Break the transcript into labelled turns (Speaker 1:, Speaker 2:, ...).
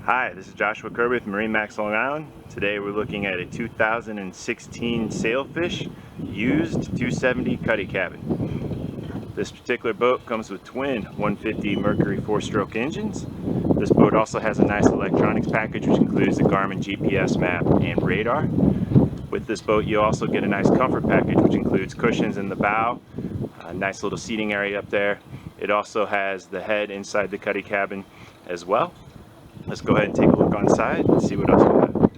Speaker 1: Hi, this is Joshua Kirby with MarineMax Long Island. Today we're looking at a 2016 Sailfish used 270 cuddy cabin. This particular boat comes with twin 150 Mercury 4-stroke engines. This boat also has a nice electronics package which includes the Garmin GPS map and radar. With this boat you also get a nice comfort package which includes cushions in the bow, a nice little seating area up there. It also has the head inside the cuddy cabin as well. Let's go ahead and take a look on side and see what else we have.